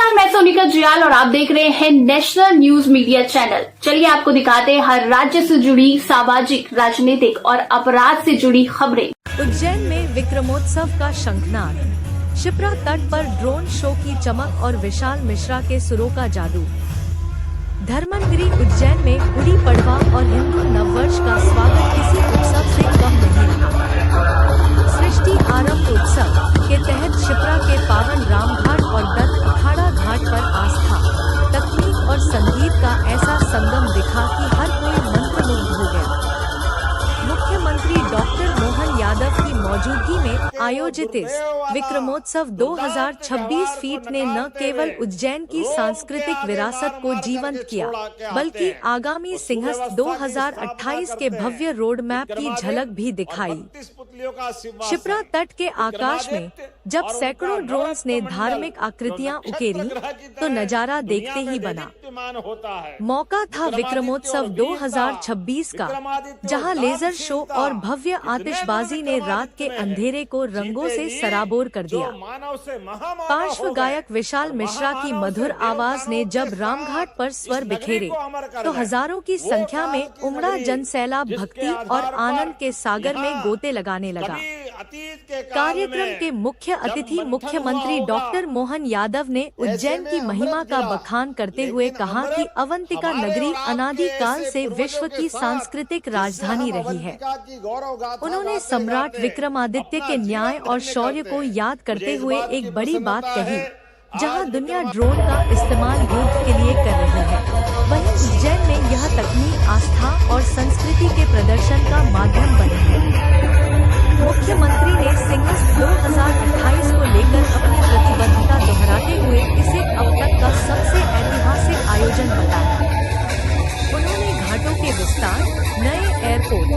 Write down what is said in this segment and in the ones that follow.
नमस्कार, मैं सोनिका जियाल और आप देख रहे हैं नेशनल न्यूज मीडिया चैनल। चलिए आपको दिखाते हैं हर राज्य से जुड़ी सामाजिक, राजनीतिक और अपराध से जुड़ी खबरें। उज्जैन में विक्रमोत्सव का शंखनाद, शिप्रा तट पर ड्रोन शो की चमक और विशाल मिश्रा के सुरों का जादू। धर्मनगरी उज्जैन में गुड़ी पड़वा और हिंदू नववर्ष का स्वागत किसी उत्सव से कम नहीं रहा। सृष्टि आरंभ उत्सव के तहत शिप्रा के पावन रामघाट और दत्त अखाड़ा घाट पर आस्था, तकनीक और संगीत का ऐसा संगम दिखा कि हर कोई मंत्रमुग्ध हो गया। मुख्यमंत्री डॉक्टर मोहन यादव की मौजूदगी में आयोजित इस विक्रमोत्सव 2026 फीट ने न केवल उज्जैन की सांस्कृतिक विरासत को जीवंत किया, बल्कि आगामी सिंहस्थ 2028 के भव्य रोड मैप की झलक भी दिखाई। शिप्रा तट के आकाश में जब सैकड़ों ड्रोन्स ने धार्मिक आकृतियां उकेरी तो नजारा देखते ही बना। मौका था विक्रमोत्सव 2026 का, जहां लेजर शो और भव्य आतिशबाजी ने रात के अंधेरे को रंगों से सराबोर कर दिया। पार्श्व गायक विशाल मिश्रा की मधुर आवाज ने जब रामघाट पर स्वर बिखेरे तो हजारों की संख्या में उमड़ा जनसैलाब भक्ति और आनंद के सागर में गोते लगाने लगा। कार्यक्रम के मुख्य अतिथि मुख्यमंत्री डॉक्टर मोहन यादव ने उज्जैन की महिमा का बखान करते हुए कहा कि अवंतिका नगरी अनादि काल से विश्व की सांस्कृतिक राजधानी रही है। उन्होंने सम्राट विक्रमादित्य के न्याय और शौर्य को याद करते हुए एक बड़ी बात कही, जहां दुनिया ड्रोन का इस्तेमाल युद्ध के लिए कर रही है, वहीं उज्जैन में यह तकनीक आस्था और संस्कृति के प्रदर्शन का माध्यम बनी है। मुख्यमंत्री ने सिंहस्थ 2028 को लेकर अपनी प्रतिबद्धता दोहराते हुए इसे अब तक का सबसे ऐतिहासिक आयोजन बताया। उन्होंने घाटों के विस्तार, नए एयरपोर्ट,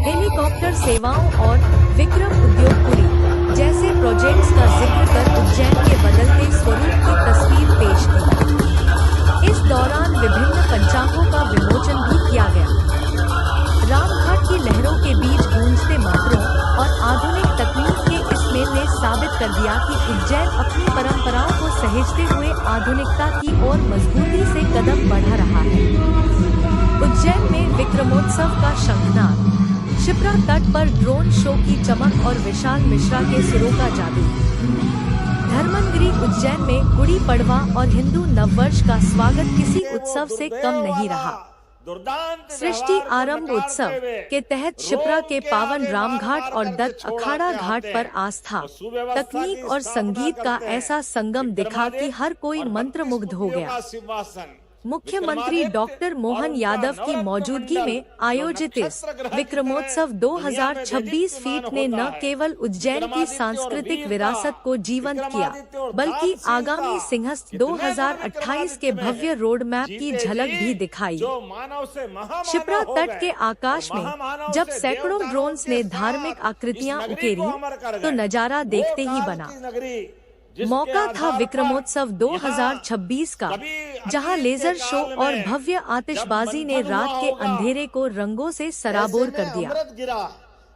हेलीकॉप्टर सेवाओं और विक्रम उद्योगपुरी जैसे प्रोजेक्ट्स का जिक्र कर उज्जैन के बदलते स्वरूप की तस्वीर पेश की। इस दौरान विभिन्न पंचांगों का विमोचन भी किया गया। रामघाट की लहरों के बीच गूंजते मंत्रों और आधुनिक तकनीक के इस मेल ने साबित कर दिया कि उज्जैन अपनी परंपराओं को सहेजते हुए आधुनिकता की ओर मजबूती से कदम बढ़ा रहा है। उज्जैन में विक्रमोत्सव का शंखनाद, शिप्रा तट पर ड्रोन शो की चमक और विशाल मिश्रा के सुरों का जादू। धर्मनगरी उज्जैन में गुड़ी पड़वा और हिंदू नववर्ष का स्वागत किसी उत्सव से कम नहीं रहा। सृष्टि आरंभ उत्सव के तहत शिप्रा के पावन रामघाट और दत्त अखाड़ा घाट पर आस्था, तकनीक और संगीत का ऐसा संगम दिखा कि हर कोई मंत्रमुग्ध हो गया। मुख्यमंत्री डॉक्टर मोहन यादव की मौजूदगी में आयोजित इस विक्रमोत्सव 2026 फीट ने न केवल उज्जैन की सांस्कृतिक विरासत को जीवंत किया, बल्कि आगामी सिंहस्थ 2028 के भव्य रोड मैप की झलक भी दिखाई। शिप्रा तट के आकाश में जब सैकड़ों ड्रोन्स ने धार्मिक आकृतियां उकेरी तो नजारा देखते ही बना। मौका था विक्रमोत्सव 2026 का, जहां लेजर शो और भव्य आतिशबाजी ने रात के अंधेरे को रंगों से सराबोर कर दिया।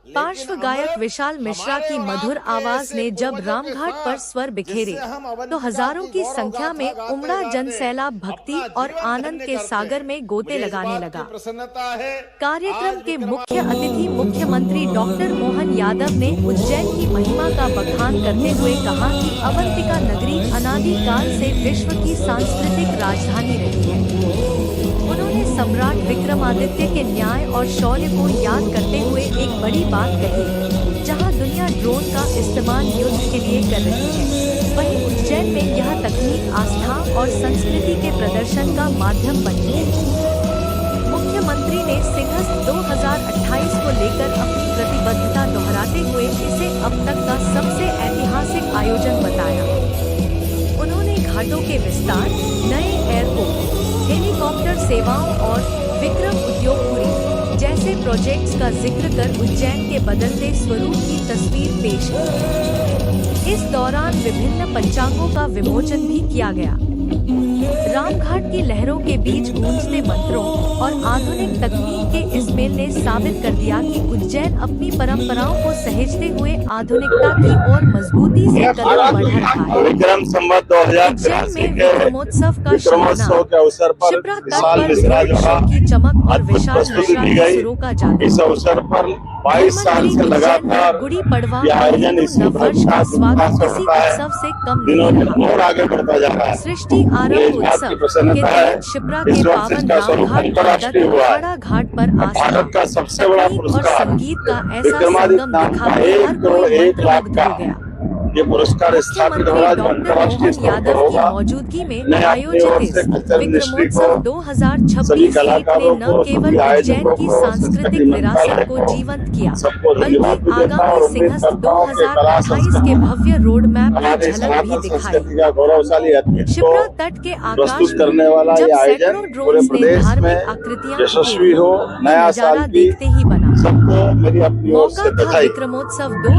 पार्श्व गायक विशाल मिश्रा की मधुर आवाज ने जब रामघाट पर स्वर बिखेरे तो हजारों की संख्या में उमड़ा जनसैलाब भक्ति और आनंद के सागर में गोते लगाने लगा। कार्यक्रम के मुख्य अतिथि मुख्यमंत्री डॉक्टर मोहन यादव ने उज्जैन की महिमा का बखान करते हुए कहा कि अवंतिका नगरी अनादि काल से विश्व की सांस्कृतिक राजधानी रही है। उन्होंने सम्राट विक्रमादित्य के न्याय और शौर्य को याद करते हुए एक बड़ी बात कही, जहां दुनिया ड्रोन का इस्तेमाल युद्ध के लिए कर रही है, वहीं उज्जैन में यह तकनीक आस्था और संस्कृति के प्रदर्शन का माध्यम बनी है। मुख्यमंत्री ने सिंहस्थ 2028 को लेकर अपनी प्रतिबद्धता दोहराते हुए इसे अब तक का सबसे ऐतिहासिक आयोजन बताया। उन्होंने घाटों के विस्तार, नए एयरपोर्ट, हेलीकॉप्टर सेवाओं और विक्रम उद्योगपुरी जैसे प्रोजेक्ट्स का जिक्र कर उज्जैन के बदलते स्वरूप की तस्वीर पेश की। इस दौरान विभिन्न पंचांगों का विमोचन भी किया गया। रामघाट की लहरों के बीच गूंजते मंत्रों और आधुनिक तकनीक के इस मेल ने साबित कर दिया कि उज्जैन अपनी परंपराओं को सहेजते हुए आधुनिकता की ओर मजबूती से कदम बढ़ा रहा है। विक्रम संवत उज्जैन 2083 में के विक्रमोत्सव का विक्रमोत्सव के अवसर पर शिप्रा तट विशाल पर मिश्रा ड्रोन जो शो की चमक और अद्भुत विशाल प्रस्तुति मिश्रा दी के गई। सुरों का जादू। इस अवसर पर 22 साल से लगातार गुड़ी पड़वा यह और आयोजन हिंदू इसी नववर्ष का स्वागत किसी होता है। उत्सव से कम दिनों नहीं दिन रहा। और आगे बढ़ता जा रहा है। सृष्टि ये आरंभ इस बात उत्सव की के प्रसन्नता है तहत शिप्रा के इस वर्ष पावन इसका स्वरूप रामघाट अंतर्राष्ट्रीय पर हुआ है। अखाड़ा घाट पर आस्था, भारत का सबसे बड़ा तकनीक और पुरस्कार संगीत का ऐसा विक्रमादित्य संगम नाम दिखा का के 1 हर करोड़ कोई 1 लाख मंत्रमुग्ध का हो गया। ये पुरस्कार स्थापित होगा जो मुख्यमंत्री अंतर्राष्ट्रीय डॉक्टर स्तर मोहन पर यादव की होगा। मौजूदगी में मैं अपनी आयोजित ओर इस से कल्चर मिनिस्ट्री विक्रमोत्सव को 2026 सभी मीट ने कलाकारों न को केवल सभी उज्जैन आयोजकों की को सांस्कृतिक संस्कृति विरासत मंत्रालय को को जीवंत किया, सबको धन्यवाद बल्कि भी देता हूं और आगामी उम्मीद सिंहस्थ करता हूं कि कला 2028 के भव्य रोड मैप की हमारी झलक भी सनातन दिखाई। संस्कृति का गौरवशाली अतीत शिप्रा को तट के आकाश प्रस्तुत करने वाला में ये जब आयोजन सैकड़ों पूरे ड्रोन्स ने प्रदेश धार्मिक में आकृतियां यशस्वी उकेरी, हो, नया नजारा साल की देखते ही बना। सबको मेरी अपनी ओर मौका से था बधाई। विक्रमोत्सव 2